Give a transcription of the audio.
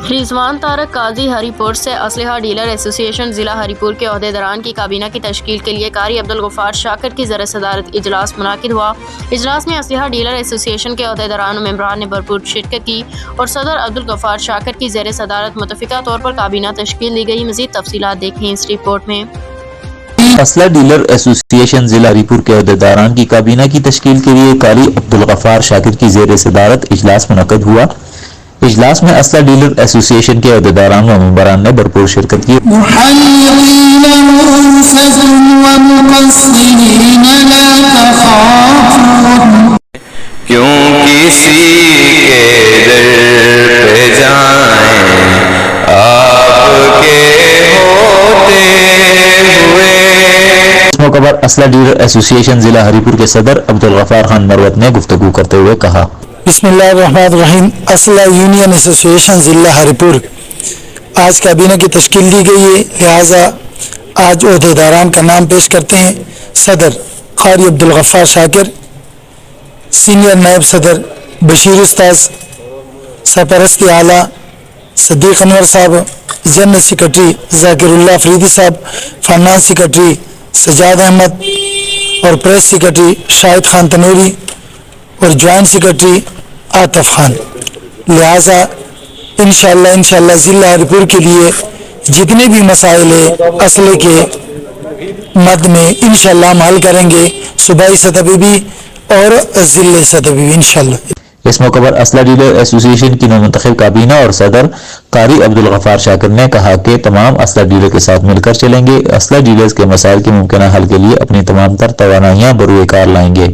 رضوان طارق قاضی ہری پور سے اسلحہ ڈیلر ایسوسی ایشن ضلع ہری پور کے عہدیداران کی کابینہ کی تشکیل کے لیے قاری عبدالغفار شاکر کی زیر صدارت اجلاس منعقد ہوا۔ اجلاس میں اسلحہ ڈیلر ایسوسی ایشن کے عہدیداران و ممبران نے بھرپور شرکت کی اور صدر عبدالغفار شاکر کی زیر صدارت متفقہ طور پر کابینہ تشکیل دی گئی۔ مزید تفصیلات دیکھیں اس رپورٹ میں۔ اسلحہ ڈیلر ایسوسی ایشن ضلع ہری پور کے عہدیداران کی کابینہ کی تشکیل کے لیے قاری عبدالغفار شاکر کی زیر صدارت اجلاس منعقد ہوا۔ اجلاس میں اسلحہ ڈیلر ایسوسی ایشن کے عہدیداران و ممبران نے بھرپور شرکت کی۔ کیوں کسی کے در پہ جائیں آپ کے ہوتے ہوئے۔ اس موقع پر اسلحہ ڈیلر ایسوسی ایشن ضلع ہری پور کے صدر عبدالغفار خان مروت نے گفتگو کرتے ہوئے کہا، بسم اللہ الرحمن الرحیم۔ اسلحہ یونین ایسوسی ایشن ضلع ہری پور آج کابینہ کی تشکیل دی گئی ہے، لہٰذا آج عہدیداران کا نام پیش کرتے ہیں۔ صدر قاری عبدالغفار شاکر، سینئر نائب صدر بشیر استاذ، سرپرست اعلیٰ صدیق انور صاحب، جنرل سیکرٹری ذاکر اللہ افریدی صاحب، فائنانس سیکرٹری سجاد احمد اور پریس سیکرٹری شاہد خان تنوری اور جوائنٹ سیکرٹری عاطف خان۔ لہٰذا انشاءاللہ ضلع ہری پور کے لیے جتنے بھی مسائل ہیں اسلحے کے مد میں انشاءاللہ ہم حل کریں گے، صوبائی سطح پہ بھی اور ضلع سطح پہ بھی انشاءاللہ۔ اس موقع پر اسلحہ ڈیلر ایسوسی ایشن کی نومنتخب کابینہ اور صدر قاری عبدالغفار شاکر نے کہا کہ تمام اسلحہ ڈیلر کے ساتھ مل کر چلیں گے، اسلحہ ڈیلرز کے مسائل کے ممکنہ حل کے لیے اپنی تمام تر توانائیاں بروئے کار لائیں گے۔